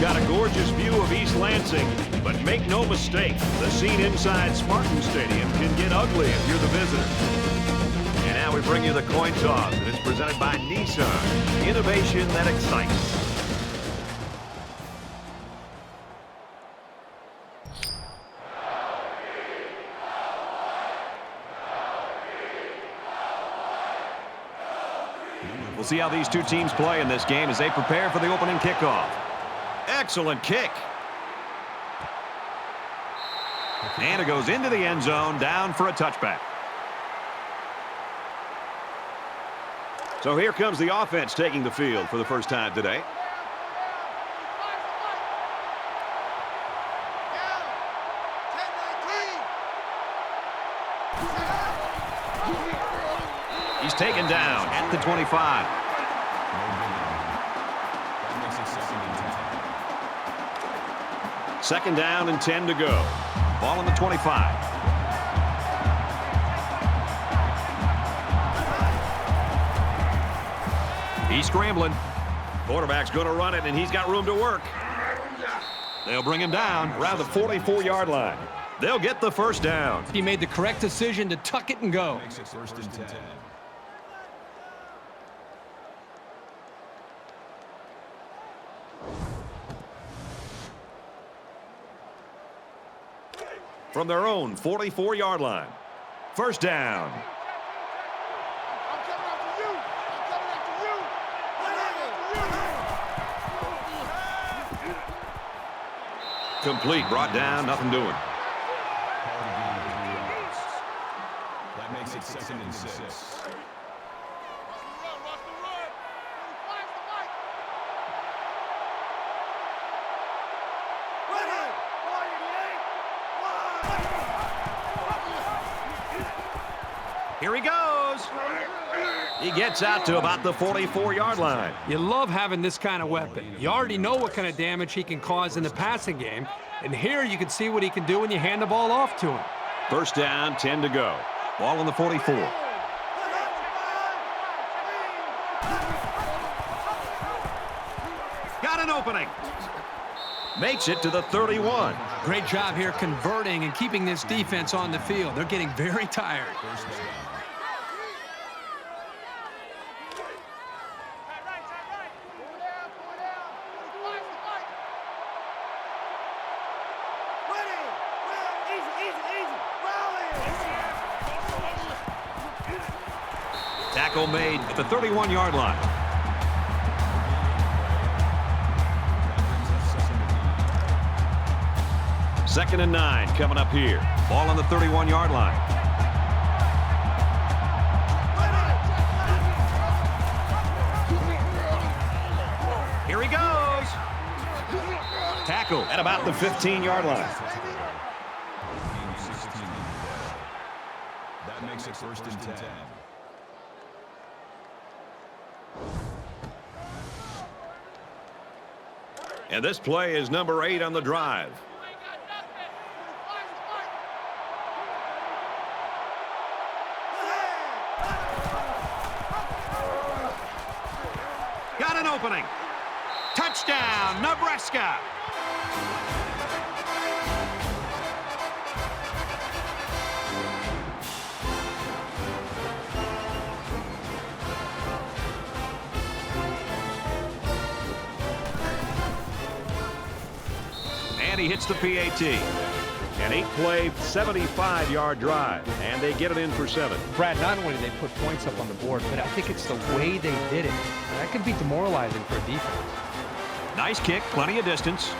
got a gorgeous view of East Lansing, but make no mistake, the scene inside Spartan Stadium can get ugly if you're the visitor. And now we bring you the coin toss, and it's presented by Nissan. Innovation that excites. We'll see how these two teams play in this game as they prepare for the opening kickoff. Excellent kick. And it goes into the end zone, down for a touchback. So here comes the offense taking the field for the first time today. He's taken down at the 25. Second down and 10 to go. Ball on the 25. He's scrambling. Quarterback's going to run it, and he's got room to work. They'll bring him down around the 44-yard line. They'll get the first down. He made the correct decision to tuck it and go. First and 10. From their own 44-yard line. First down. Complete, brought down, nothing doing. That makes it second and 6. Here he goes. He gets out to about the 44-yard line. You love having this kind of weapon. You already know what kind of damage he can cause in the passing game. And here you can see what he can do when you hand the ball off to him. First down, 10 to go. Ball on the 44. Got an opening. Makes it to the 31. Great job here converting and keeping this defense on the field. They're getting very tired. Tackle made at the 31-yard line. Second and 9 coming up here. Ball on the 31-yard line. Here he goes. Tackle at about the 15-yard line. That makes it first and 10. And this play is number 8 on the drive. Got an opening. Touchdown, Nebraska. And he hits the PAT. An 8-play, 75-yard drive, and they get it in for 7. Brad, not only did they put points up on the board, but I think it's the way they did it. That could be demoralizing for a defense. Nice kick, plenty of distance.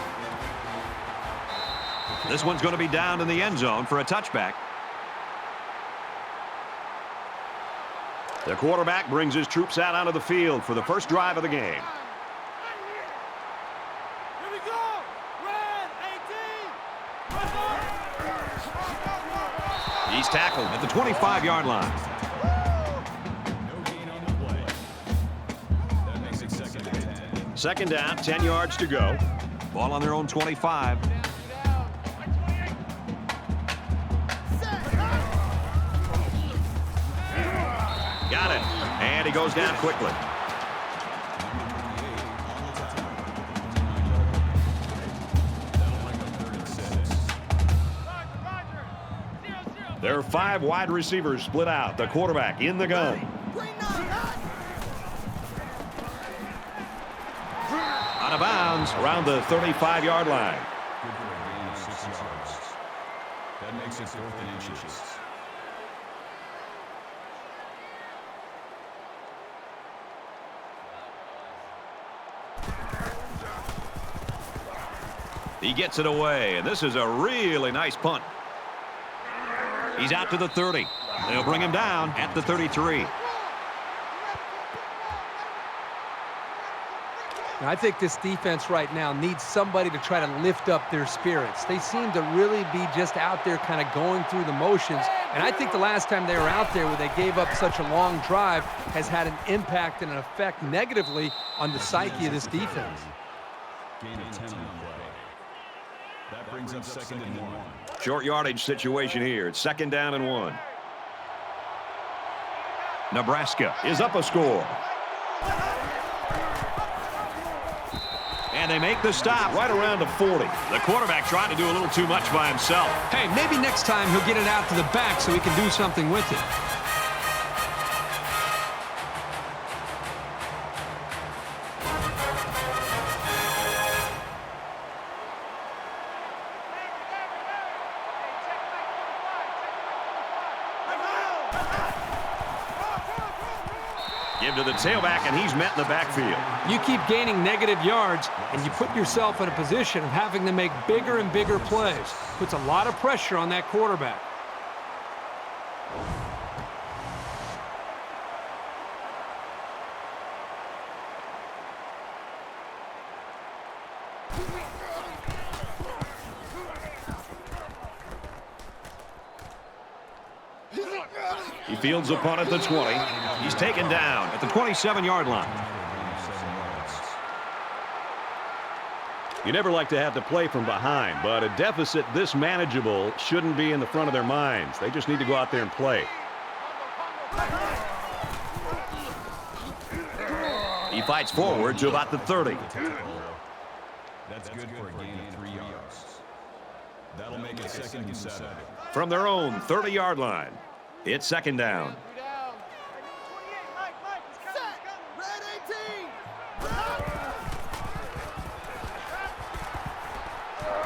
This one's going to be down in the end zone for a touchback. The quarterback brings his troops out onto the field for the first drive of the game. He's tackled at the 25-yard line. No gain on the play. That makes it second and 10. Second down, 10 yards to go. Ball on their own 25. Got it. And he goes down quickly. There are 5 wide receivers split out. The quarterback in the gun. Out of bounds around the 35-yard line. Good for a gain of 6 yards. That makes it 4th and inches. He gets it away, and this is a really nice punt. He's out to the 30. They'll bring him down at the 33. I think this defense right now needs somebody to try to lift up their spirits. They seem to really be just out there kind of going through the motions. And I think the last time they were out there where they gave up such a long drive has had an impact and an effect negatively on the psyche of this defense. Gain of 10 on the play. That brings up 2nd and 1. Short yardage situation here. It's 2nd down and 1. Nebraska is up a score. And they make the stop right around the 40. The quarterback trying to do a little too much by himself. Hey, maybe next time he'll get it out to the back so he can do something with it. Give to the tailback, and he's met in the backfield. You keep gaining negative yards, and you put yourself in a position of having to make bigger and bigger plays. Puts a lot of pressure on that quarterback. He fields a punt at the 20. He's taken down at the 27-yard line. You never like to have to play from behind, but a deficit this manageable shouldn't be in the front of their minds. They just need to go out there and play. He fights forward to about the 30. That's good for a gain of 3 yards. That'll make it 2nd and 7. From their own 30-yard line, it's 2nd down.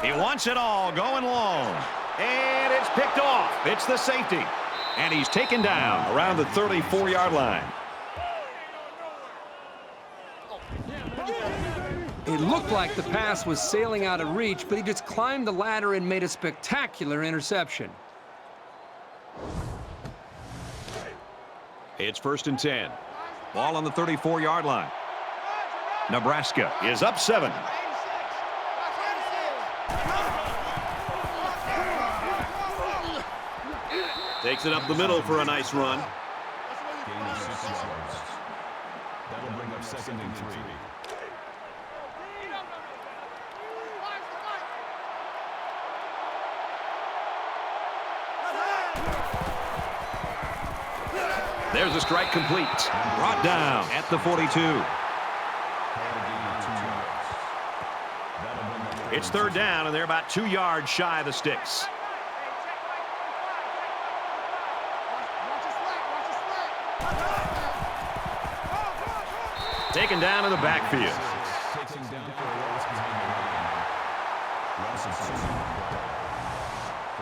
He wants it all going long. And it's picked off. It's the safety. And he's taken down around the 34-yard line. It looked like the pass was sailing out of reach, but he just climbed the ladder and made a spectacular interception. It's 1st and 10. Ball on the 34-yard line. Nebraska is up 7. Takes it up the middle for a nice run. Gain of 6 yards. That'll bring up 2nd and 3. There's a strike complete. Brought down at the 42. It's 3rd down, and they're about 2 yards shy of the sticks. Taken down in the backfield. Takes him down for a loss behind the line. Loss of 2.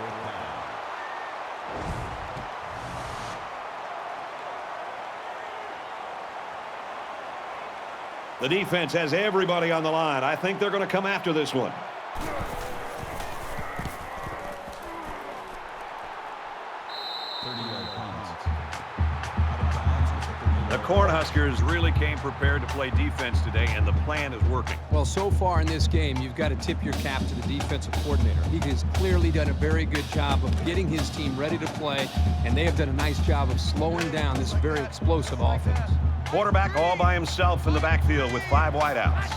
4th down. The defense has everybody on the line. I think they're going to come after this one. The Cornhuskers really came prepared to play defense today, and the plan is working. Well, so far in this game, you've got to tip your cap to the defensive coordinator. He has clearly done a very good job of getting his team ready to play, and they have done a nice job of slowing down this very explosive offense. Quarterback all by himself in the backfield with 5 wideouts.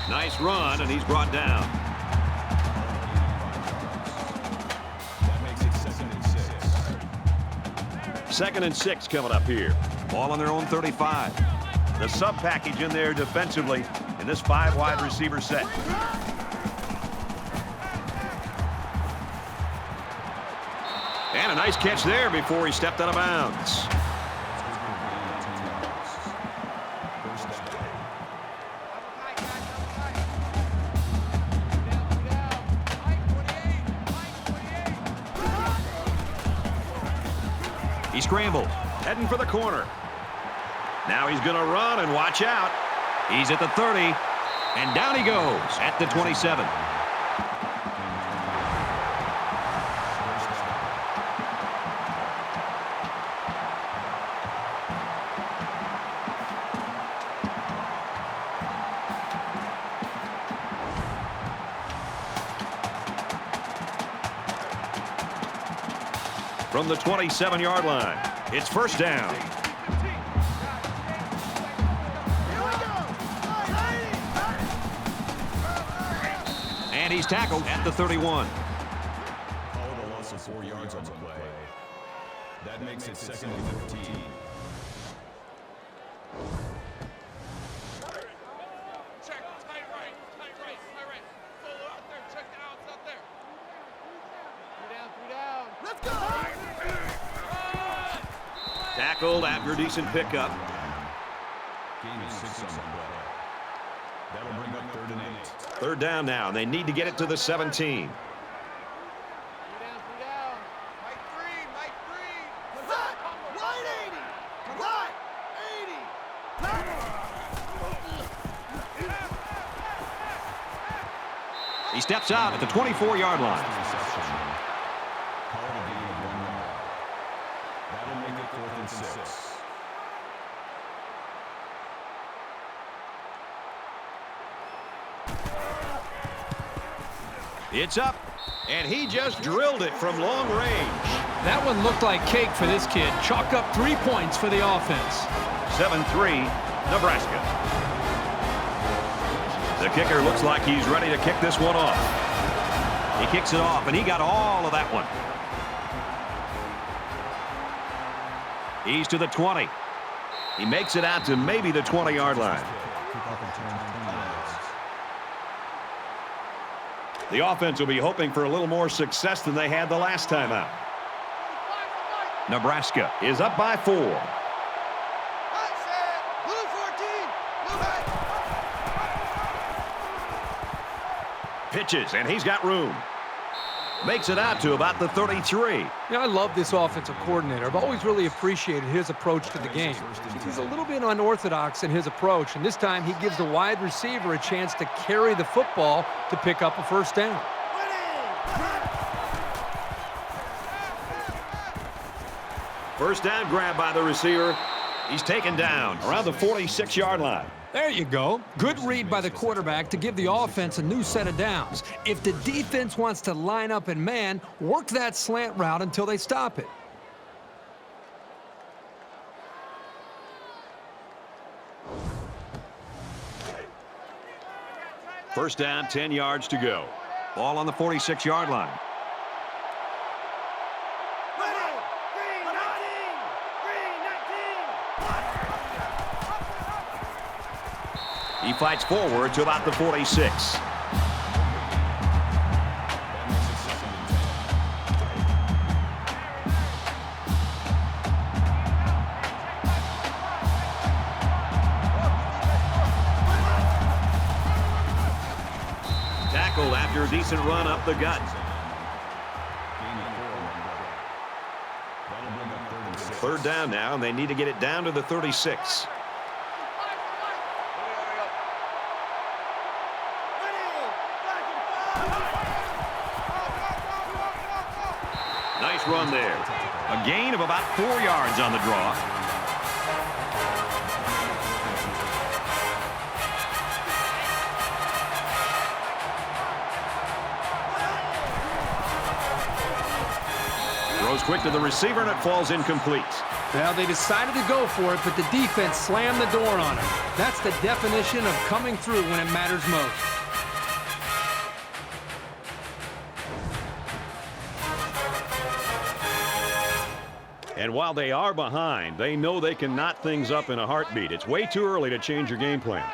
Nice run, and he's brought down. That makes it 2nd and 6. 2nd and 6 coming up here. Ball on their own 35. The sub package in there defensively in this 5 wide receiver set. And a nice catch there before he stepped out of bounds. He scrambles, heading for the corner. Now he's going to run and watch out. He's at the 30, and down he goes at the 27. From the 27-yard line, it's first down. And he's tackled at the 31. Call it a loss of 4 yards on the play. That makes it second and 15. Check, tight right. Pull it out there, check it out, it's out there. 3 down. Let's go! Tackled after a decent pickup. Gain of 6 on the play. That'll bring up 3rd and 8. Third down now, and they need to get it to the 17. 3 down. Mike 3. Right 80. Right 80. He steps out at the 24-yard line. Reception. Call it a gain of 1 yard. That'll make it 4th and 6. It's up, and he just drilled it from long range. That one looked like cake for this kid. Chalk up 3 points for the offense. 7-3, Nebraska. The kicker looks like he's ready to kick this one off. He kicks it off, and he got all of that one. He's to the 20. He makes it out to maybe the 20-yard line. The offense will be hoping for a little more success than they had the last time out. Nebraska is up by 4. Blue 14. Blue back. Pitches, and he's got room. Makes it out to about the 33. I love this offensive coordinator. I've always really appreciated his approach to the game. He's a little bit unorthodox in his approach, and this time he gives the wide receiver a chance to carry the football to pick up a first down. First down grab by the receiver. He's taken down around the 46-yard line. There you go. Good read by the quarterback to give the offense a new set of downs. If the defense wants to line up in man, work that slant route until they stop it. First down, 10 yards to go. Ball on the 46-yard line. He fights forward to about the 46. Tackled after a decent run up the gut. Third down now, and they need to get it down to the 36. Nice run there. A gain of about 4 yards on the draw. Throws quick to the receiver, and it falls incomplete. Well, they decided to go for it, but the defense slammed the door on him. That's the definition of coming through when it matters most. And while they are behind, they know they can knot things up in a heartbeat. It's way too early to change your game plan.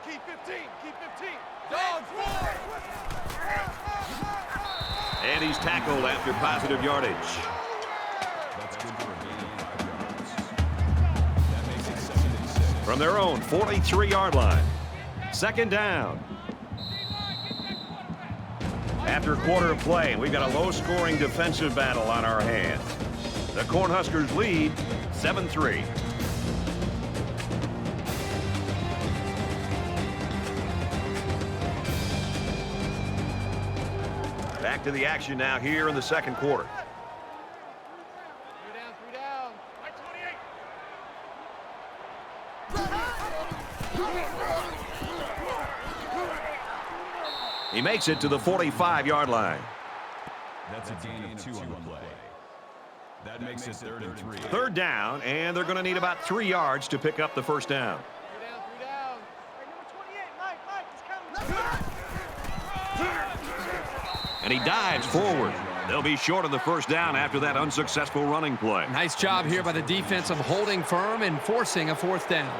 Keep 15. Dogs, And he's tackled after positive yardage. from their own 43-yard line. Second down. After a quarter of play, we've got a low-scoring defensive battle on our hands. The Cornhuskers lead 7-3. Back to the action now here in the second quarter. Three down. Like 28. He makes it to the 45-yard line. That's a gain of 2 on the play. That makes it 3rd and 3. Third down, and they're going to need about 3 yards to pick up the first down. Three down. Hey, number 28, Mike, he's coming. And he dives forward. They'll be short of the first down after that unsuccessful running play. Nice job here by the defense of holding firm and forcing a fourth down.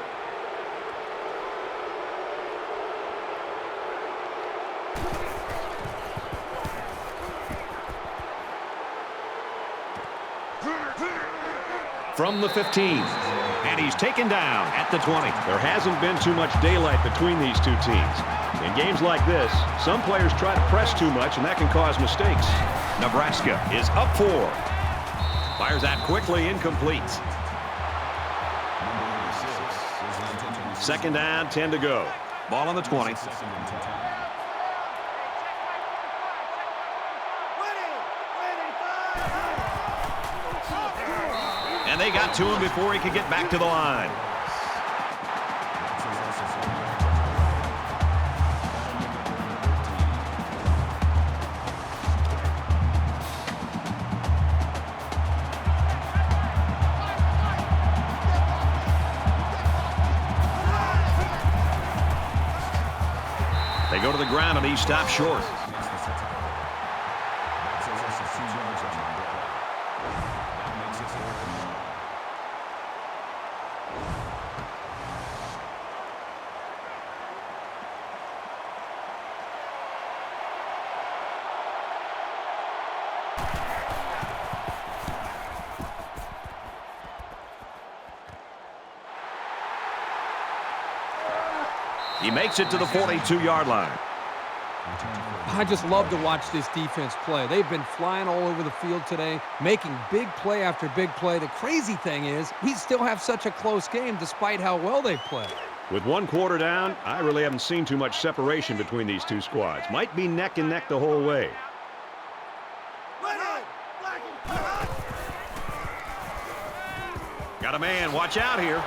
From the 15, and he's taken down at the 20. There hasn't been too much daylight between these two teams. In games like this, some players try to press too much, and that can cause mistakes. Nebraska is up 4. Fires out quickly, incomplete. Second down, 10 to go. Ball on the 20. And they got to him before he could get back to the line. They go to the ground and he stops short. He makes it to the 42-yard line. I just love to watch this defense play. They've been flying all over the field today, making big play after big play. The crazy thing is, we still have such a close game despite how well they play. With 1 quarter down, I really haven't seen too much separation between these two squads. Might be neck and neck the whole way. Got a man, watch out here.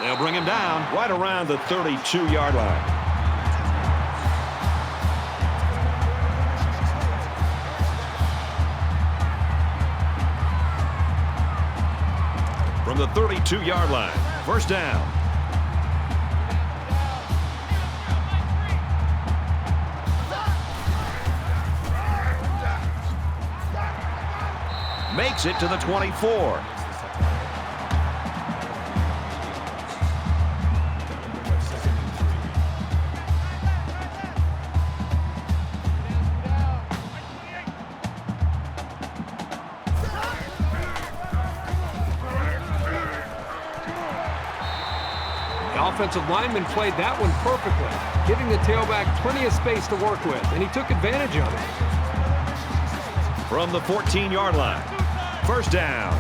They'll bring him down right around the 32-yard line. From the 32-yard line, first down. Makes it to the 24. Offensive lineman played that one perfectly, giving the tailback plenty of space to work with, and he took advantage of it. From the 14-yard line, first down.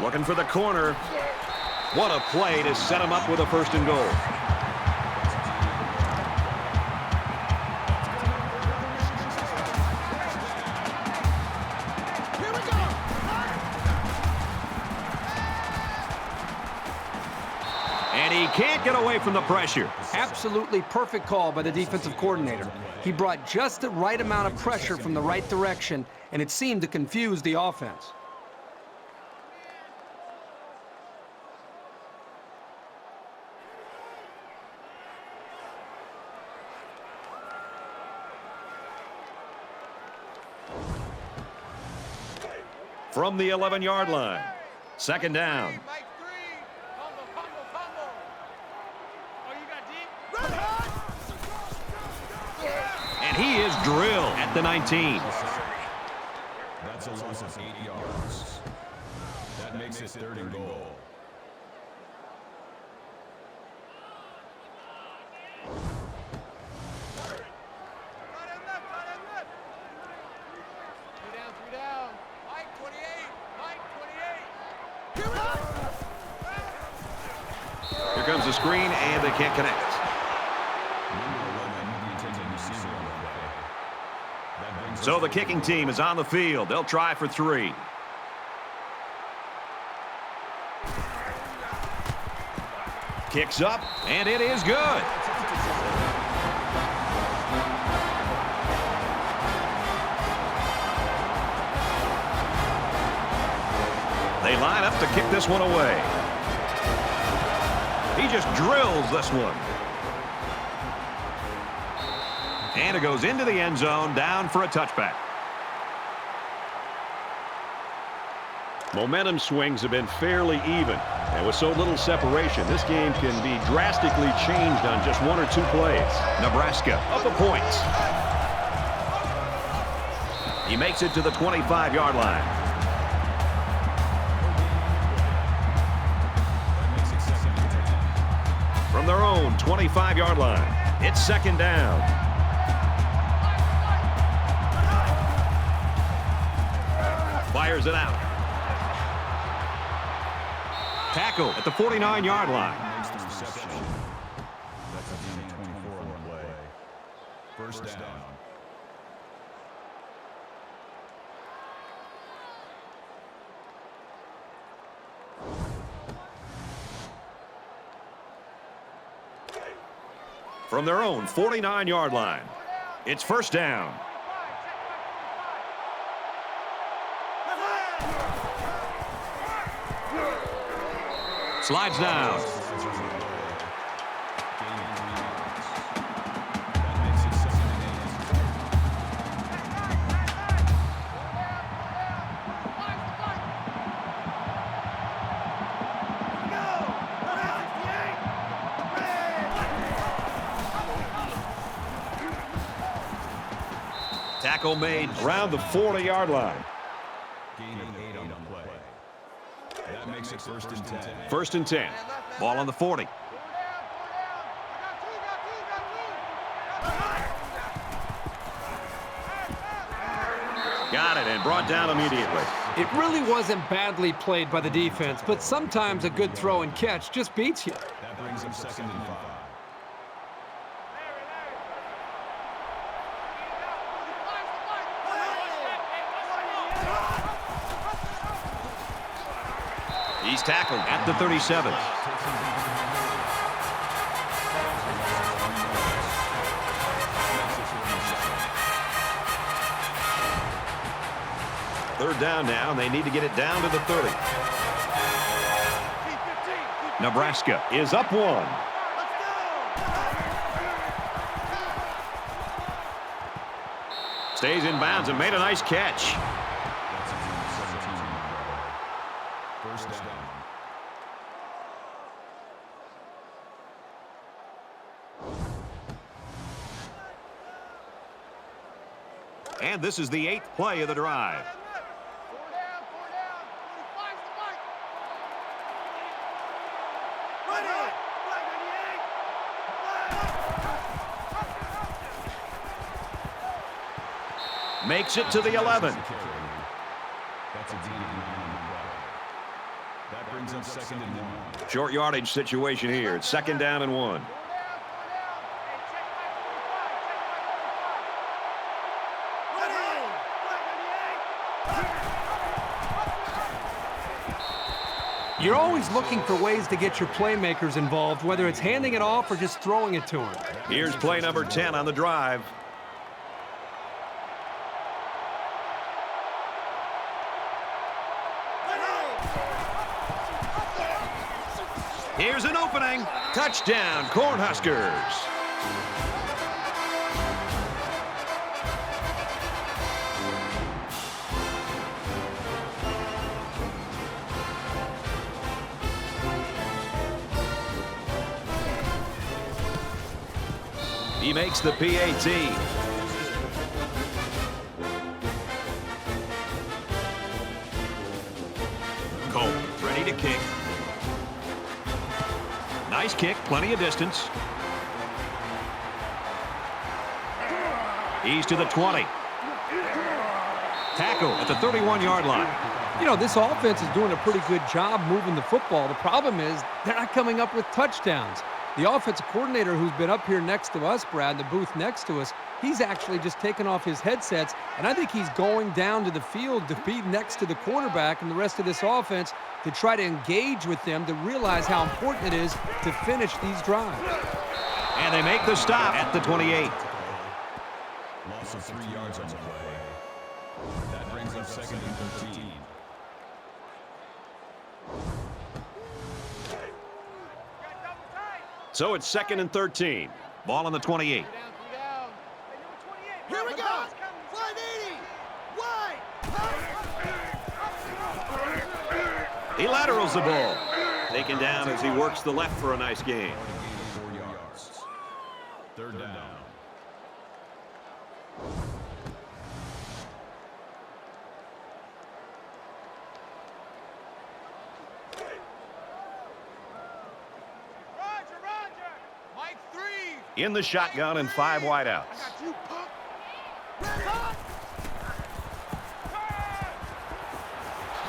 Looking for the corner. What a play to set him up with a first and goal. Can't get away from the pressure. Absolutely perfect call by the defensive coordinator. He brought just the right amount of pressure from the right direction, and it seemed to confuse the offense. From the 11-yard line, second down. Mike 3. Combo. Oh, you got deep? And he is drilled at the 19. That's a loss of 8 yards. That makes it 3rd and goal. Three down. Mike 28. Mike 28. Here comes the screen, and they can't connect. So the kicking team is on the field. They'll try for 3. Kicks up, and it is good. They line up to kick this one away. He just drills this one. And it goes into the end zone, down for a touchback. Momentum swings have been fairly even. And with so little separation, this game can be drastically changed on just 1 or 2 plays. Nebraska up a point. He makes it to the 25-yard line. From their own 25-yard line, it's 2nd down. Fires it out. Tackle at the 49-yard line. That's a 24 on the play. 1st down. From their own 49-yard line, it's 1st down. Slides down. Tackle made around the 40-yard line. Gain of 8 on the play. That makes it 1st and 10. 1st and 10. Ball on the 40. Got it and brought down immediately. It really wasn't badly played by the defense, but sometimes a good throw and catch just beats you. That brings up 2nd and 5. He's tackled at the 37. Third down now, and they need to get it down to the 30. Nebraska is up 1. Stays in bounds and made a nice catch. First down. And this is the 8th play of the drive. Makes it to the 11. That's a D. That brings up 2nd and 1. Short yardage situation here. It's 2nd down and 1. You're always looking for ways to get your playmakers involved, whether it's handing it off or just throwing it to them. Here's play number 10 on the drive. Here's an opening. Touchdown, Cornhuskers. He makes the PAT. Nice kick, plenty of distance. He's to the 20. Tackle at the 31-yard line. You know, this offense is doing a pretty good job moving the football. The problem is they're not coming up with touchdowns. The offensive coordinator who's been up here next to us, Brad, the booth next to us, he's actually just taken off his headsets, and I think he's going down to the field to be next to the quarterback and the rest of this offense to try to engage with them, to realize how important it is to finish these drives. And they make the stop at the 28. Loss of 3 yards on the play. That brings up 2nd and 13. So it's 2nd and 13. Ball on the 28. Here we go. 180. Wide. He laterals the ball. Taken down as he works the left for a nice gain. 4 yards. 3rd down. In the shotgun and 5 wideouts.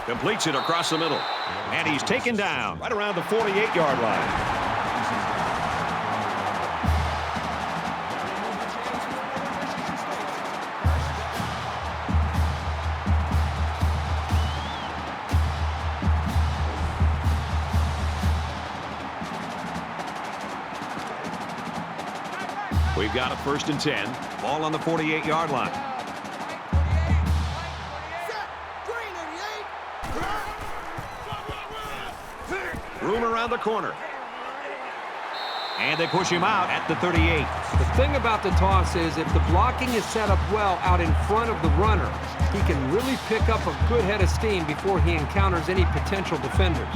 Completes it across the middle. And he's taken down right around the 48-yard line. We've got a 1st and 10. Ball on the 48-yard line. Room around the corner. And they push him out at the 38. The thing about the toss is if the blocking is set up well out in front of the runner, he can really pick up a good head of steam before he encounters any potential defenders.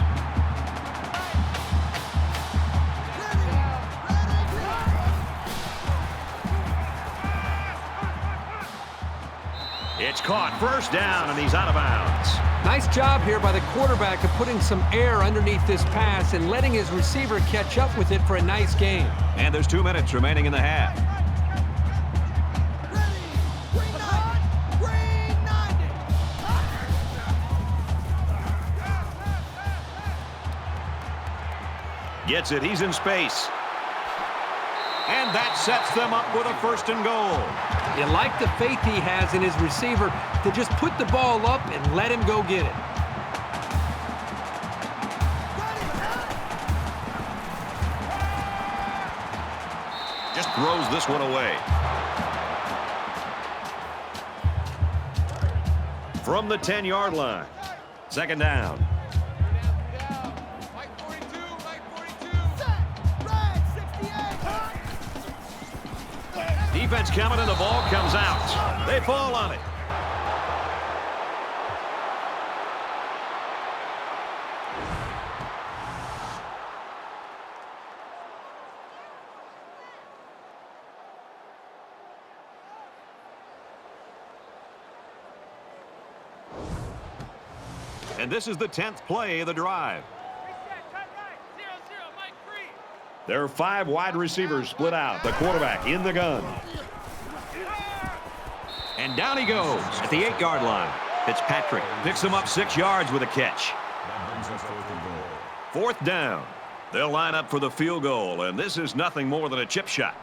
It's caught. 1st down, and he's out of bounds. Nice job here by the quarterback of putting some air underneath this pass and letting his receiver catch up with it for a nice gain. And there's 2 minutes remaining in the half. Gets it. He's in space. And that sets them up with a 1st and goal. You like the faith he has in his receiver to just put the ball up and let him go get it. Just throws this one away. From the 10-yard line. 2nd down. Defense coming and the ball comes out. They fall on it. And this is the 10th play of the drive. There are 5 wide receivers split out. The quarterback in the gun. And down he goes at the 8-yard line. Fitzpatrick picks him up 6 yards with a catch. That brings us 4th and goal. 4th down. They'll line up for the field goal, and this is nothing more than a chip shot.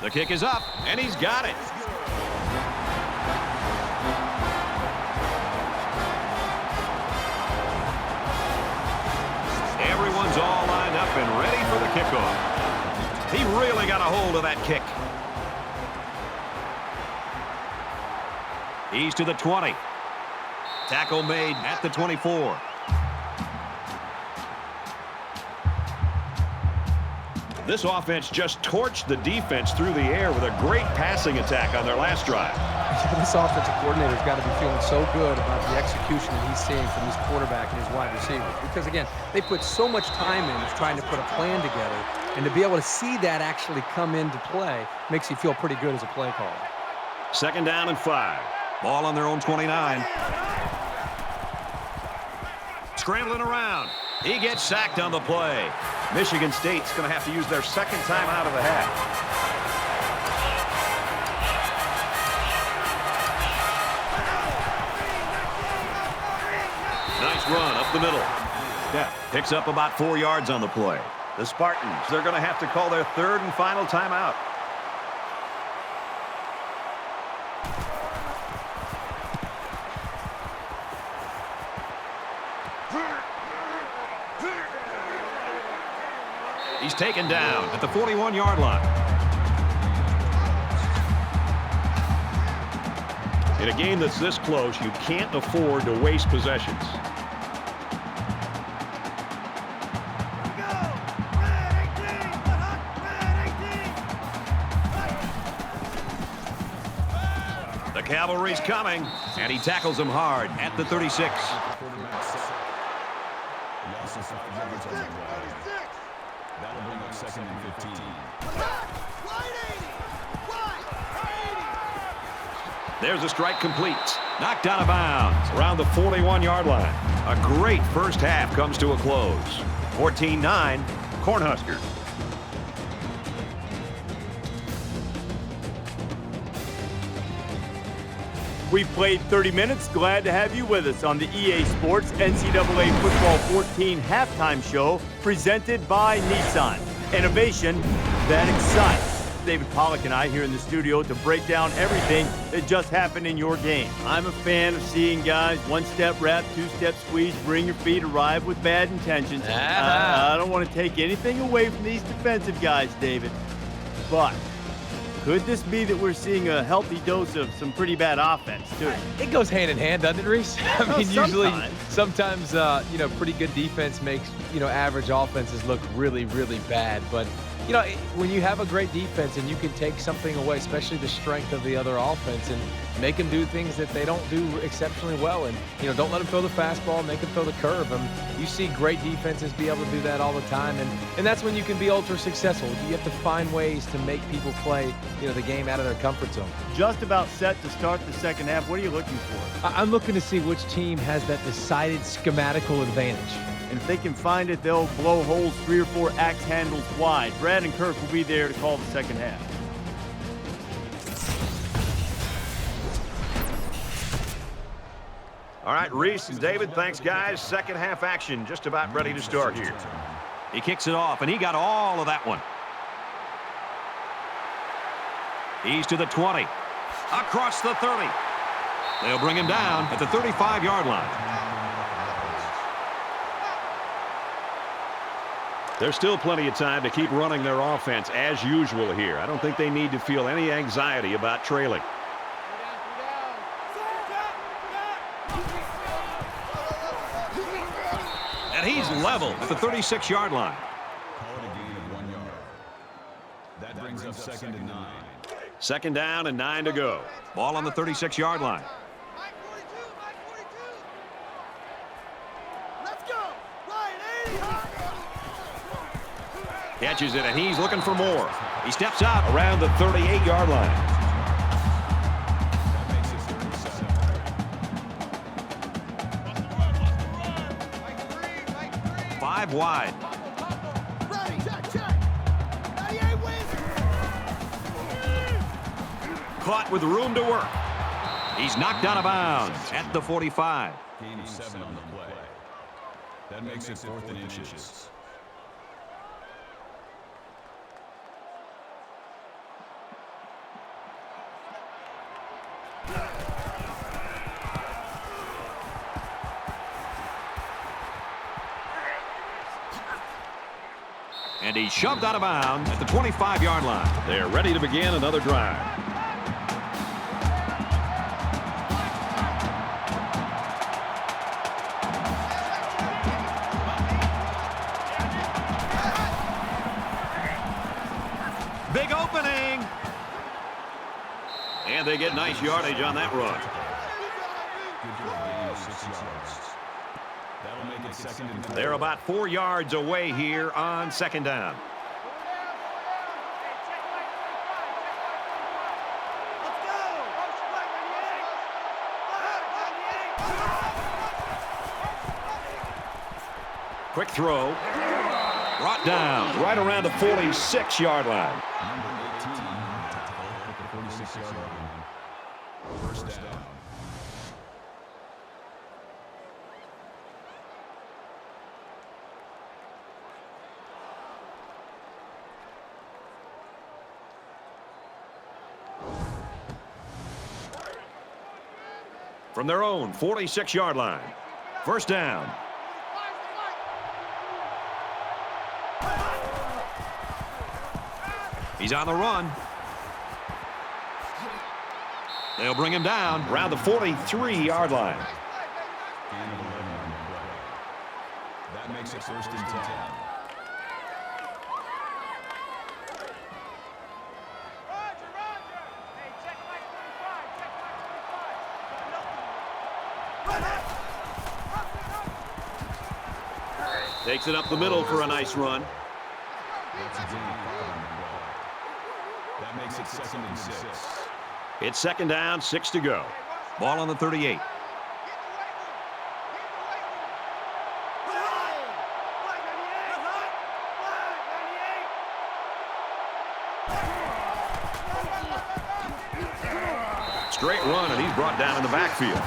The kick is up, and he's got it. Everyone's all lined up and ready for the kickoff. He really got a hold of that kick. He's to the 20. Tackle made at the 24. This offense just torched the defense through the air with a great passing attack on their last drive. This offensive coordinator's got to be feeling so good about the execution that he's seeing from his quarterback and his wide receivers. Because, again, they put so much time into trying to put a plan together. And to be able to see that actually come into play makes you feel pretty good as a play caller. 2nd down and 5. Ball on their own 29. Scrambling around. He gets sacked on the play. Michigan State's going to have to use their 2nd timeout of the half. Nice run up the middle. Step picks up about 4 yards on the play. The Spartans, they're going to have to call their 3rd and final timeout. He's taken down at the 41-yard line. In a game that's this close, you can't afford to waste possessions. The cavalry's coming, and he tackles him hard at the 36. That'll bring up 2nd and 15. There's a strike complete. Knocked out of bounds around the 41-yard line. A great first half comes to a close. 14-9, Cornhuskers. We played 30 minutes. Glad to have you with us on the EA Sports NCAA Football 14 halftime show presented by Nissan. Innovation that excites. David Pollack and I here in the studio to break down everything that just happened in your game. I'm a fan of seeing guys one-step wrap, two-step squeeze, bring your feet, arrive with bad intentions. I don't want to take anything away from these defensive guys, David, but could this be that we're seeing a healthy dose of some pretty bad offense, too? It goes hand in hand, doesn't it, Reese? I mean, usually, sometimes, pretty good defense makes, average offenses look really, really bad. But, when you have a great defense and you can take something away, especially the strength of the other offense, and make them do things that they don't do exceptionally well. And, don't let them throw the fastball, make them throw the curve. And you see great defenses be able to do that all the time. And that's when you can be ultra successful. You have to find ways to make people play, the game out of their comfort zone. Just about set to start the second half. What are you looking for? I'm looking to see which team has that decided schematical advantage. And if they can find it, they'll blow holes 3 or 4 axe handles wide. Brad and Kirk will be there to call the second half. All right, Reese and David, thanks, guys. Second half action just about ready to start here. He kicks it off, and he got all of that one. He's to the 20. Across the 30. They'll bring him down at the 35-yard line. There's still plenty of time to keep running their offense as usual here. I don't think they need to feel any anxiety about trailing. And he's level at the 36-yard line. Call it a gain of 1 yard. That brings up 2nd and 9. 2nd down and 9 to go. Ball on the 36-yard line. Catches it, and he's looking for more. He steps out around the 38-yard line. That makes it 37. 5 wide. Caught with room to work. He's knocked out of bounds at the 45. Gain of 7 on the play. That makes it 4th and inches. And he's shoved out of bounds at the 25-yard line. They're ready to begin another drive. throwing. And they get nice yardage on that run. Good gain of 6 yards. That'll make it 2nd and 4. They're about 4 yards away here on 2nd down. Quick throw. Brought down right around the 46-yard line. Number 18 at the 46-yard line. 1st down. From their own 46-yard line. 1st down. He's on the run. They'll bring him down around the 43-yard line. Gain of 11 on the play. That makes it 1st and 10. Takes it up the middle for a nice run. That's a gain of 5 on the play. That makes it 2nd and 6. It's 2nd down, 6 to go. Ball on the 38. Straight run, and he's brought down in the backfield.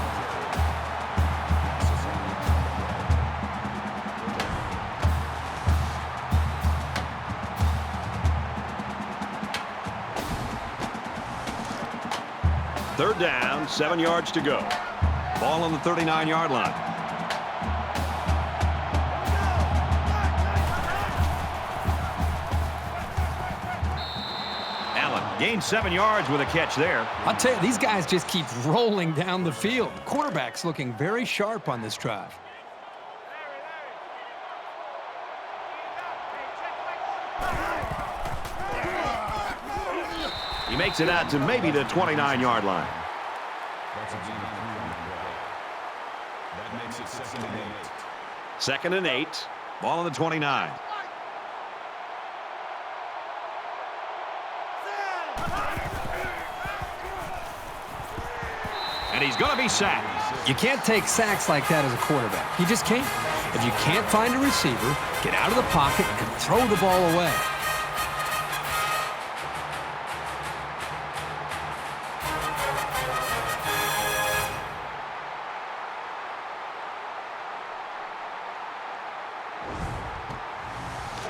Third down, 7 yards to go. Ball on the 39-yard line. Allen gained 7 yards with a catch there. I'll tell you, these guys just keep rolling down the field. Quarterback's looking very sharp on this drive. He makes it out to maybe the 29-yard line. That's a gain of 3 on the play. That makes it 2nd and 8. 2nd and 8. Ball on the 29. And he's going to be sacked. You can't take sacks like that as a quarterback. You just can't. If you can't find a receiver, get out of the pocket and throw the ball away.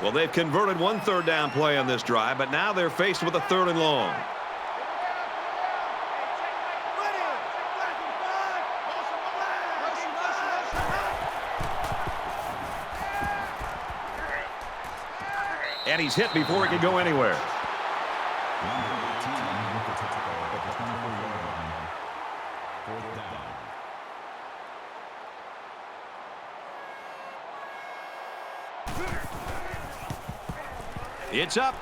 Well, they've converted one third down play on this drive, but now they're faced with a 3rd and long. And he's hit before he can go anywhere. Number 18 with the tackle at the 24-yard line. 4th down. It's up,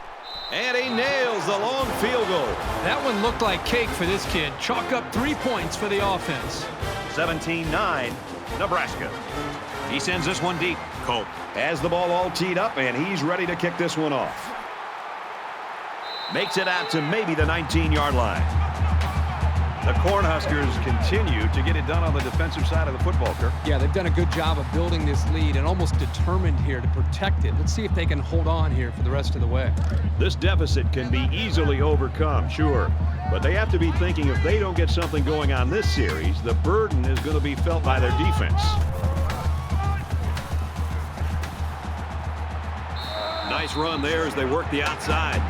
and he nails the long field goal. That one looked like cake for this kid. Chalk up 3 points for the offense. 17-9, Nebraska. He sends this one deep. Colt has the ball all teed up, and he's ready to kick this one off. Makes it out to maybe the 19-yard line. The Cornhuskers continue to get it done on the defensive side of the football, Kirk. Yeah, they've done a good job of building this lead and almost determined here to protect it. Let's see if they can hold on here for the rest of the way. This deficit can be easily overcome, sure. But they have to be thinking if they don't get something going on this series, the burden is going to be felt by their defense. Nice run there as they work the outside.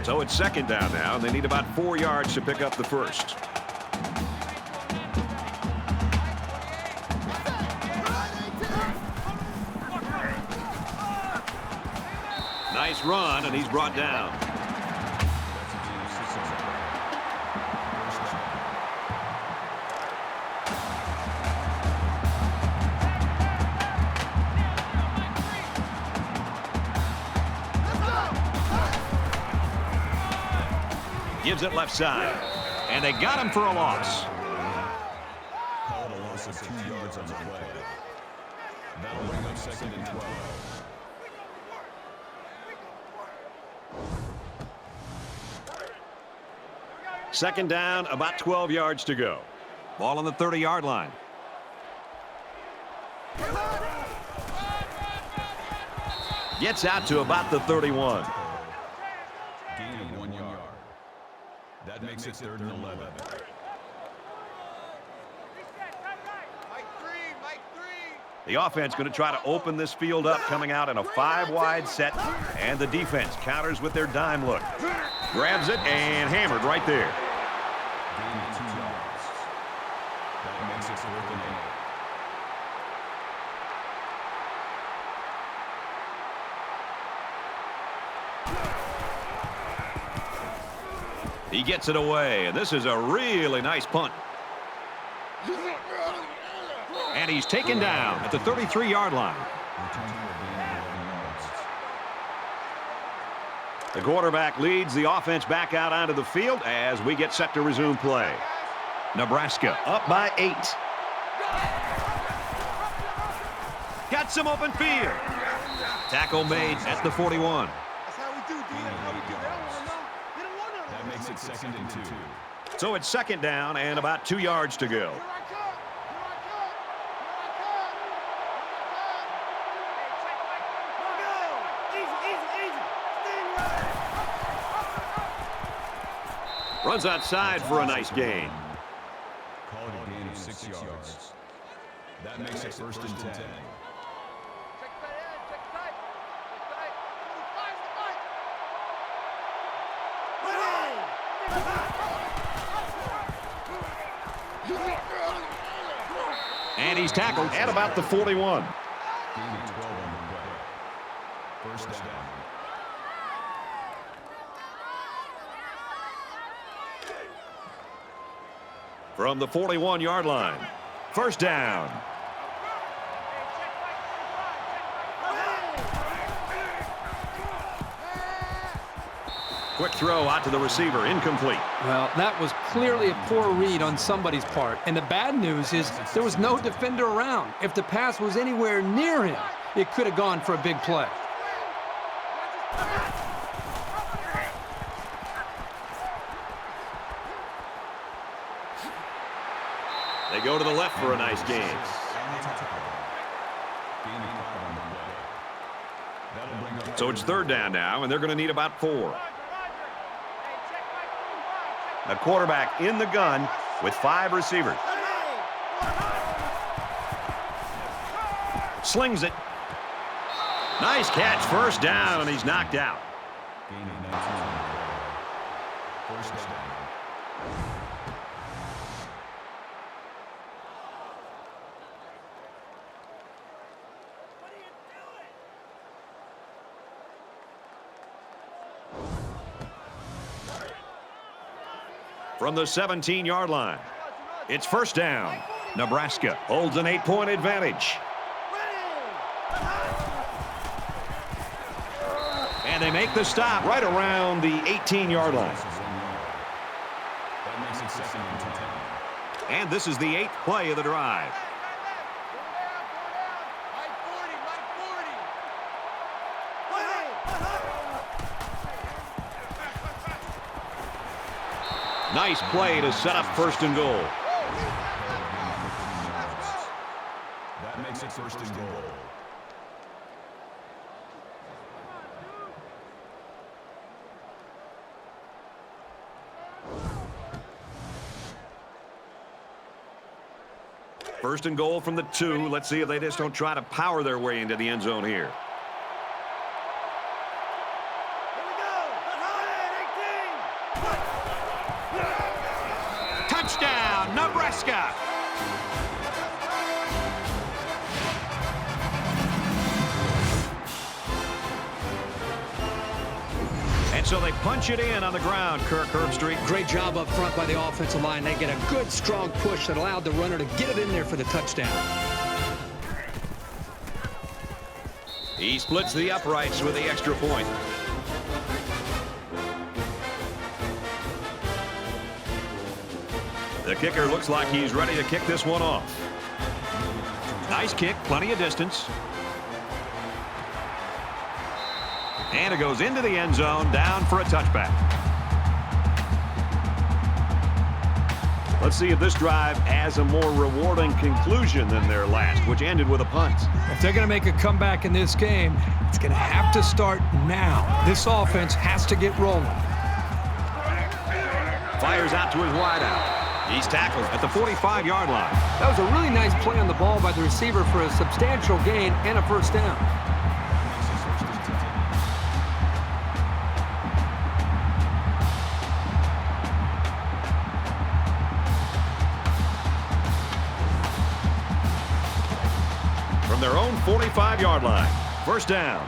So it's 2nd down now, and they need about 4 yards to pick up the first. Nice run, and he's brought down. Gives it left side. And they got him for a loss. Called a loss of 2 yards on the play. That'll bring up 2nd and 12. Second down, about 12 yards to go. Ball on the 30-yard line. Gets out to about the 31. Gain of 1 yard. That makes it 3rd and 11. The offense going to try to open this field up, coming out in a 5-wide set, and the defense counters with their dime look. Grabs it and hammered right there. Gain of 2 yards. That makes it 4th and 8. He gets it away, and this is a really nice punt. And he's taken down at the 33-yard line. The quarterback leads the offense back out onto the field as we get set to resume play. Nebraska up by 8. Got some open field. Tackle made at the 41. That's how we do, D. That's how we do. They don't want to know. They don't want to know. That makes it 2nd and 2. So it's second down and about 2 yards to go. Here I come. Here I come. Here I come. Here I come. Go. Easy, easy, easy. Sting. Runs outside for a nice gain. Called a gain of 6 yards. That makes it 1st and 10. Check tight end. Check tight. Check tight. Flies the fight. And he's tackled at about the 41. Gain of 12 on the play. 1st down. From the 41-yard line. First down. Quick throw out to the receiver, incomplete. Well, that was clearly a poor read on somebody's part. And the bad news is there was no defender around. If the pass was anywhere near him, it could have gone for a big play. They go to the left for a nice gain. Gain of 5 on the play. That'll bring up So it's third down now, and they're going to need about 4. The quarterback in the gun with 5 receivers. Slings it. Nice catch, first down, and he's knocked out. gain of 19 on the play. 1st down. From the 17-yard line, it's first down. Nebraska holds an 8-point advantage. And they make the stop right around the 18-yard line. That makes it 2nd and 10. And this is the 8th play of the drive. Nice play to set up first and goal. That makes it 1st and goal. First and goal from the 2. Let's see if they just don't try to power their way into the end zone here. Touchdown, Nebraska! And so they punch it in on the ground, Kirk Herbstreit. Great job up front by the offensive line. They get a good, strong push that allowed the runner to get it in there for the touchdown. He splits the uprights with the extra point. The kicker looks like he's ready to kick this one off. Nice kick, plenty of distance. And it goes into the end zone, down for a touchback. Let's see if this drive has a more rewarding conclusion than their last, which ended with a punt. If they're going to make a comeback in this game, it's going to have to start now. This offense has to get rolling. Fires out to his wideout. He's tackled at the 45-yard line. That was a really nice play on the ball by the receiver for a substantial gain and a first down. From their own 45-yard line. First down.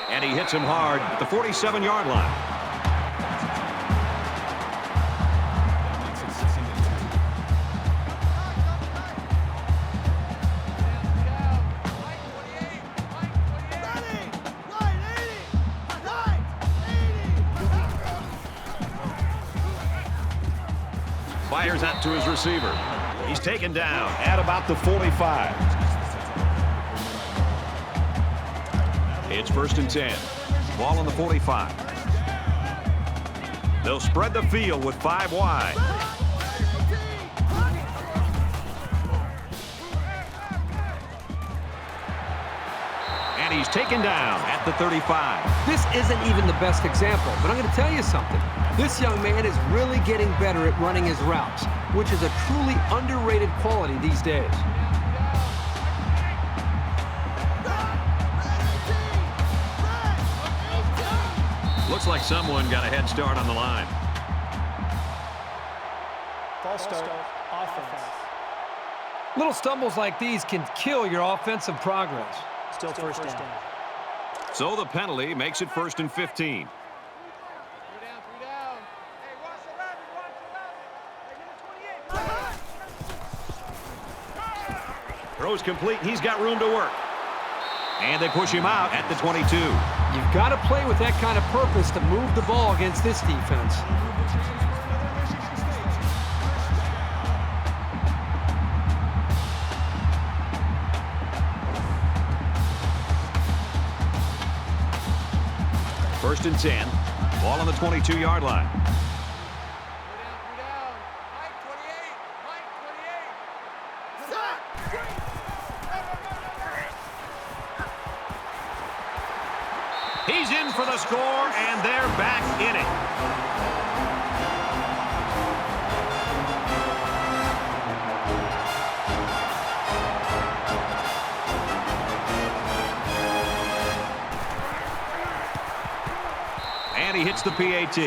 And he hits him hard at the 47-yard line. Fires out to his receiver. He's taken down at about the 45. It's first and 10. Ball on the 45. They'll spread the field with 5 wide. And he's taken down at the 35. This isn't even the best example, but I'm going to tell you something. This young man is really getting better at running his routes, which is a truly underrated quality these days. Looks like someone got a head start on the line. False start, offense. Little stumbles like these can kill your offensive progress. Still first down. So the penalty makes it first and 15. Throws complete. He's got room to work. And they push him out at the 22. You've got to play with that kind of purpose to move the ball against this defense. First and 10. Ball on the 22-yard line. He's in for the score, and they're back in it. And he hits the PAT.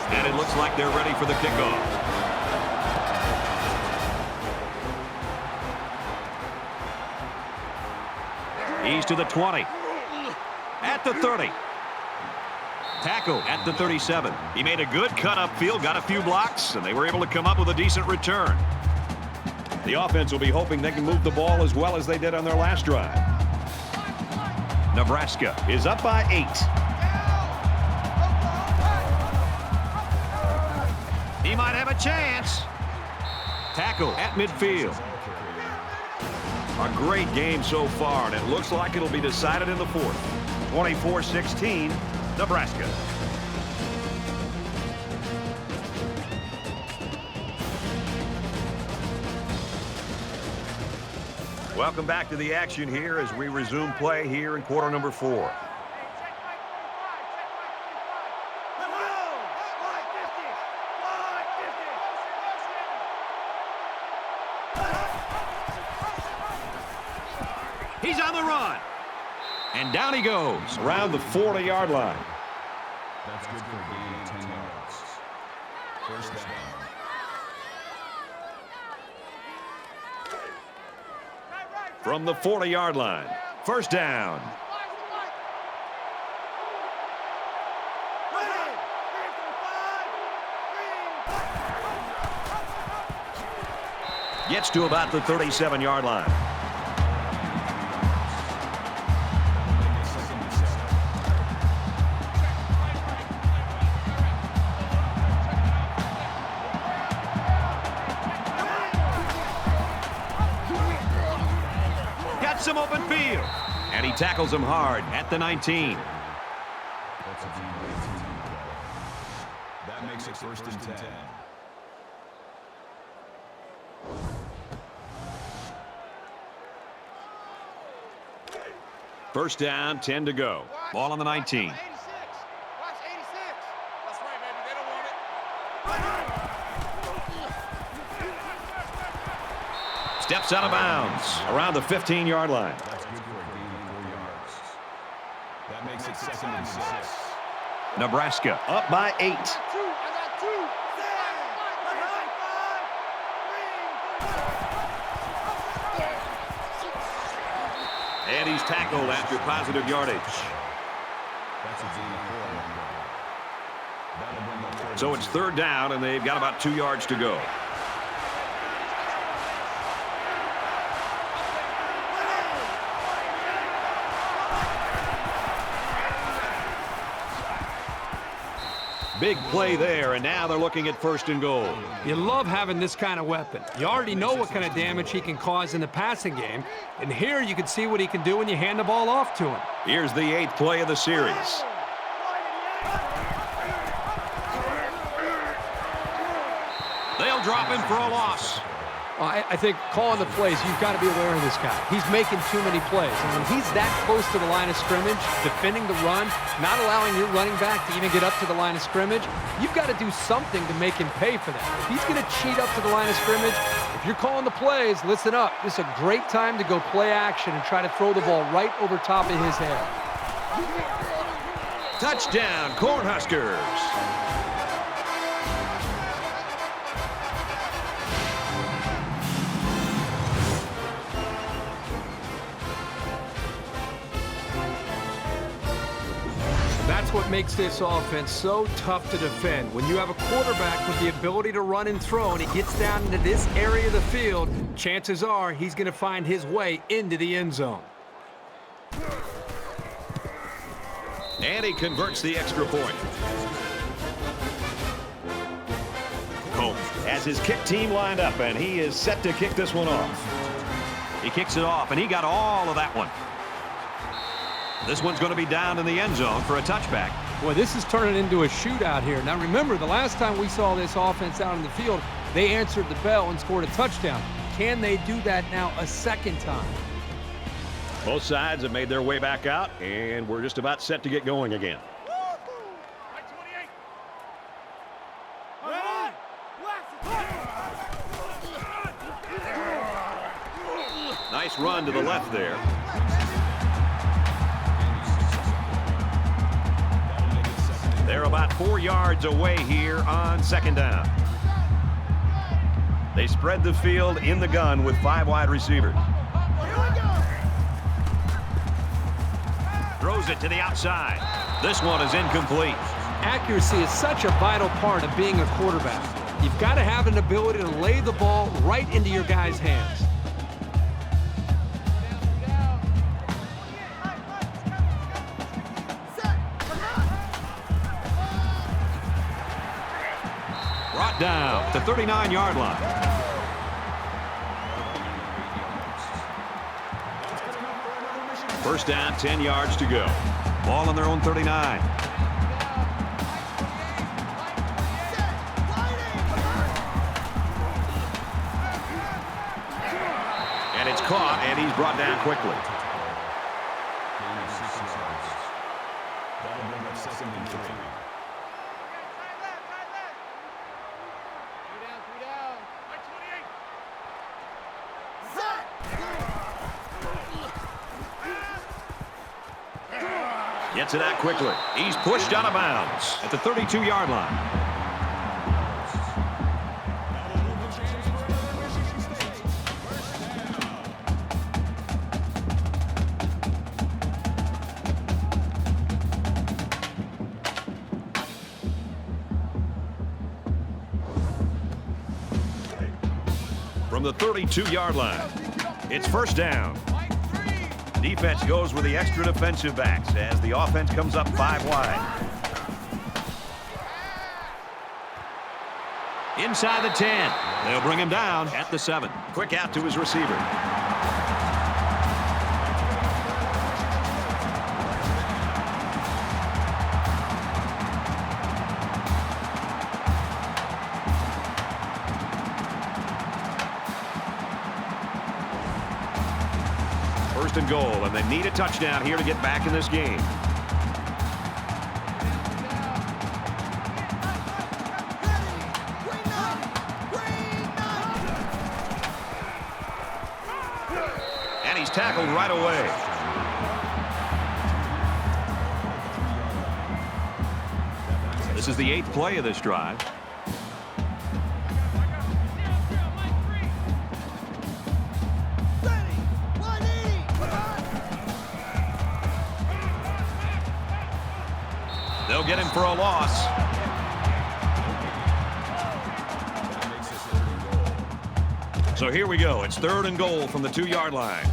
And it looks like they're ready for the kickoff. He's to the 20. At the 30. Tackle at the 37. He made a good cut upfield, got a few blocks, and they were able to come up with a decent return. The offense will be hoping they can move the ball as well as they did on their last drive. Nebraska is up by 8. He might have a chance. Tackle at midfield. A great game so far, and it looks like it'll be decided in the fourth. 24-16, Nebraska. Welcome back to the action here as we resume play here in quarter number 4. He's on the run. And down he goes around the 40-yard line. That's good for a gain of 10 yards. First down. From the 40-yard line. First down. Gets to about the 37-yard line. Got some open field. And he tackles him hard at the 19. That's a gain of 18. That makes it first and 10. First down, 10 to go. Ball on the 19. Watch 86. Watch 86. That's right, baby. They don't want it. Steps out of bounds around the 15-yard line. That's good for a gain of 4 yards. That makes it second and 6. Nebraska up by 8. I got two. And he's tackled after positive yardage. That's a gain of 4. That'll bring up third So and it's 2. third down, and they've got about 2 yards to go. Big play there, and now they're looking at first and goal. You love having this kind of weapon. You already know what kind of damage he can cause in the passing game, and here you can see what he can do when you hand the ball off to him. Here's the 8th play of the series. They'll drop him for a loss. I think calling the plays, you've got to be aware of this guy. He's making too many plays. And when he's that close to the line of scrimmage, defending the run, not allowing your running back to even get up to the line of scrimmage, you've got to do something to make him pay for that. If he's going to cheat up to the line of scrimmage, if you're calling the plays, listen up. This is a great time to go play action and try to throw the ball right over top of his head. Touchdown, Cornhuskers. That's what makes this offense so tough to defend. When you have a quarterback with the ability to run and throw, and he gets down into this area of the field, chances are he's going to find his way into the end zone. And he converts the extra point. Colt has his kick team lined up, and he is set to kick this one off. He kicks it off, and he got all of that one. This one's going to be down in the end zone for a touchback. Boy, this is turning into a shootout here. Now, remember, the last time we saw this offense out in the field, they answered the bell and scored a touchdown. Can they do that now a second time? Both sides have made their way back out, and we're just about set to get going again. Nice run to the left there. They're about 4 yards away here on second down. They spread the field in the gun with 5 wide receivers. Throws it to the outside. This one is incomplete. Accuracy is such a vital part of being a quarterback. You've got to have an ability to lay the ball right into your guys' hands. Brought down to 39-yard line. First down, 10 yards to go. Ball on their own 39. And it's caught, and he's brought down quickly. Gain of 6 yards. That'll bring up second and 3. Gets it out quickly. He's pushed out of bounds at the 32-yard line. From from the 32-yard line. It's first down. Defense goes with the extra defensive backs as the offense comes up 5 wide. Inside the 10. They'll bring him down at the 7. Quick out to his receiver. First and goal, and they need a touchdown here to get back in this game. And he's tackled right away. This is the 8th play of this drive. They'll get him for a loss. So here we go. It's 3rd and goal from the 2-yard line.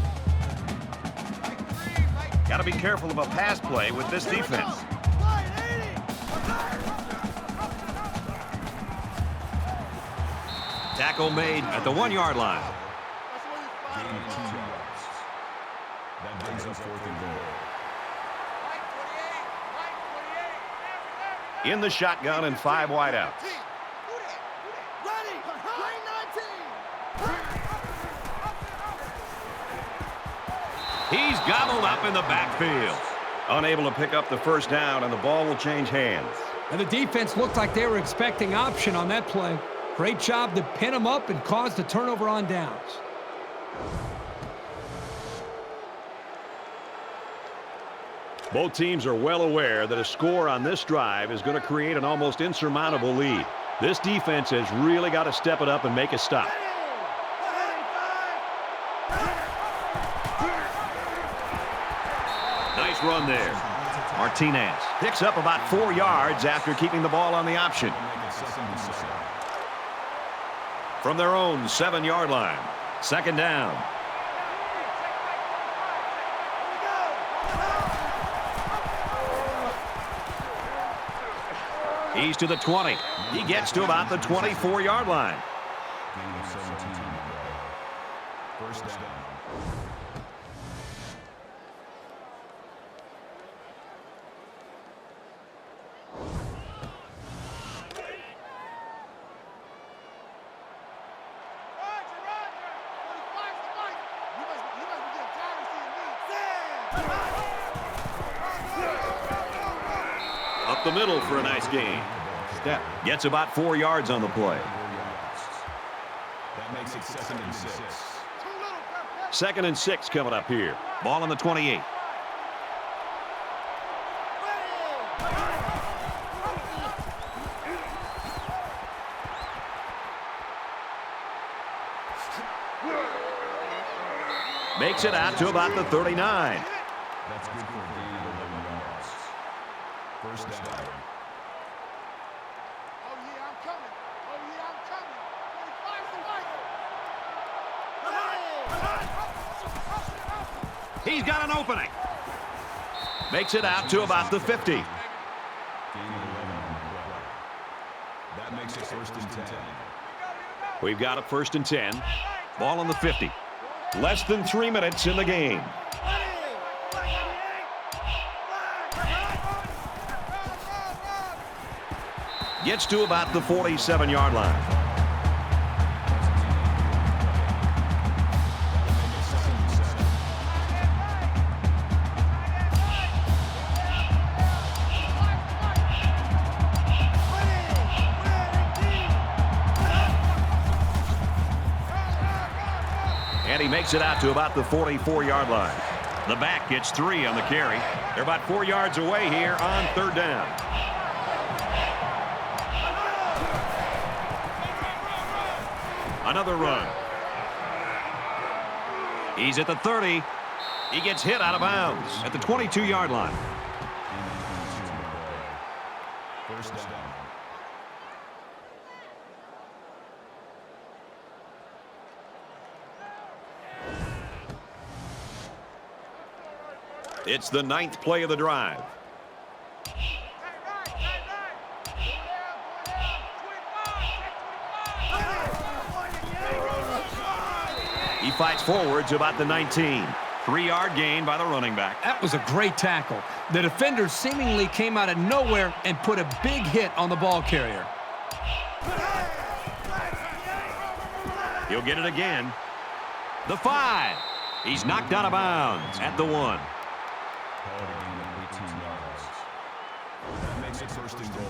Got to be careful of a pass play with this defense. Tackle made at the 1-yard line. Gain of 2 yards. That brings up 4th and goal. In the shotgun and 5 wideouts. He's gobbled up in the backfield. Unable to pick up the first down, and the ball will change hands. And the defense looked like they were expecting option on that play. Great job to pin him up and cause the turnover on downs. Both teams are well aware that a score on this drive is going to create an almost insurmountable lead. This defense has really got to step it up and make a stop. Nice run there. Martinez picks up about 4 yards after keeping the ball on the option. From their own 7-yard line, 2nd down. He's to the 20. He gets to about the 24-yard line. Gain of 17. First down. Up the middle for a nice gain. Step gets about 4 yards on the play. That makes it 2nd and 6. 2nd and 6 coming up here. Ball on the 28. Makes it out to about the 39. That's good for a gain of 11 yards. First down. He's got an opening. Makes it out to about the 50. Gain of 11 on the play. That makes it 1st and 10. We've got a 1st and 10. Ball on the 50. Less than 3 minutes in the game. Gets to about the 47-yard line. And he makes it out to about the 44-yard line. The back gets 3 on the carry. They're about 4 yards away here on 3rd down. Another run. He's at the 30. He gets hit out of bounds at the 22-yard line. First down. It's the 9th play of the drive. He fights forward to about the 19. 3-yard gain by the running back. That was a great tackle. The defender seemingly came out of nowhere and put a big hit on the ball carrier. He'll get it again. The 5. He's knocked out of bounds at the 1. Called a gain of 18 yards. That makes it 1st and goal.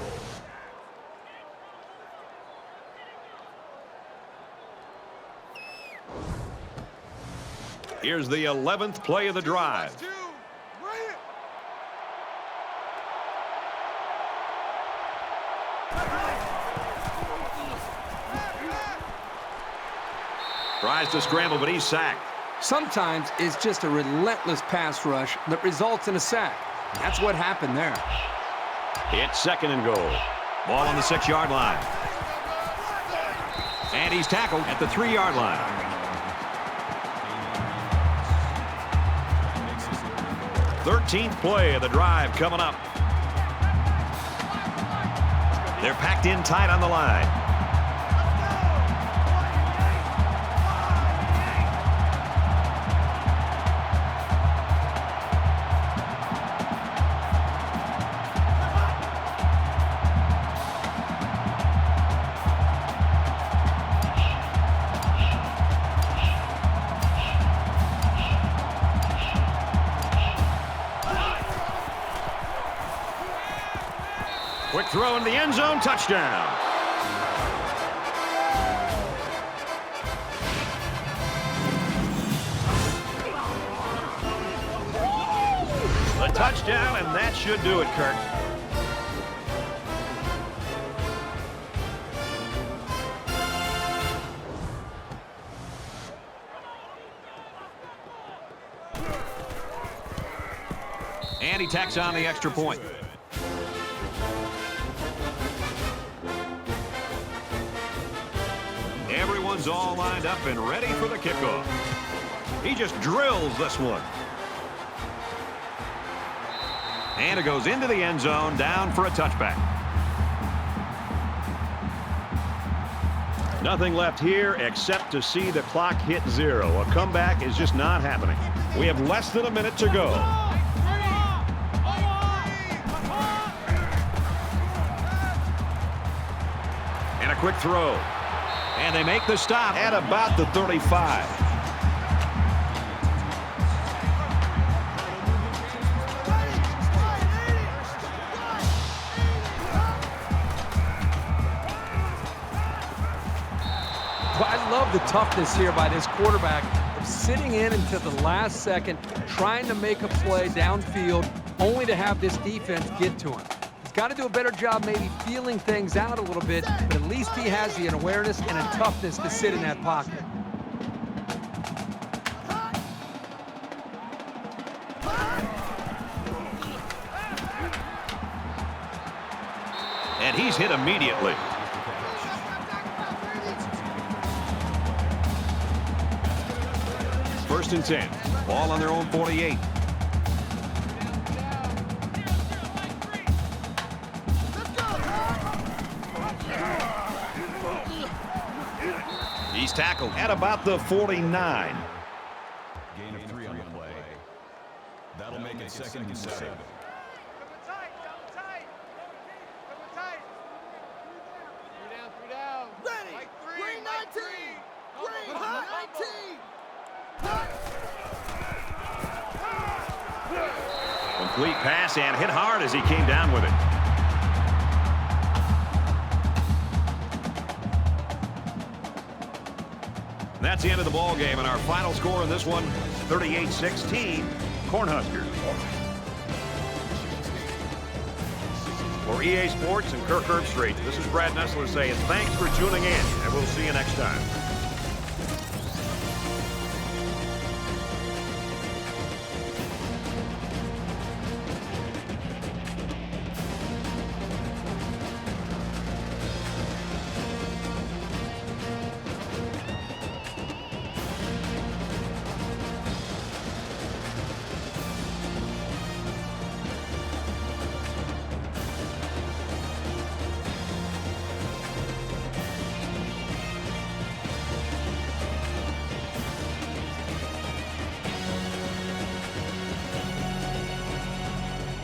Here's the 11th play of the drive. Tries to scramble, but he's sacked. Sometimes it's just a relentless pass rush that results in a sack. That's what happened there. It's 2nd and goal. Ball on the 6-yard line. And he's tackled at the 3-yard line. 13th play of the drive coming up. They're packed in tight on the line. Quick throw in the end zone, touchdown. The touchdown, and that should do it, Kirk. And he tacks on the extra point. Everyone's all lined up and ready for the kickoff. He just drills this one. And it goes into the end zone, down for a touchback. Nothing left here except to see the clock hit 0. A comeback is just not happening. We have less than a minute to go. And a quick throw. And they make the stop at about the 35. I love the toughness here by this quarterback of sitting in until the last second, trying to make a play downfield, only to have this defense get to him. He's got to do a better job maybe feeling things out a little bit, but at least he has the awareness and a toughness to sit in that pocket. And he's hit immediately. First and 10. Ball on their own 48. He's tackled at about the 49. Gain of 3 on the play. That'll make it 2nd and 7. Complete pass and hit hard as he came down with it. And that's the end of the ball game, and our final score in this one, 38-16, Cornhuskers. For EA Sports and Kirk Herbstreit, this is Brad Nessler saying thanks for tuning in, and we'll see you next time.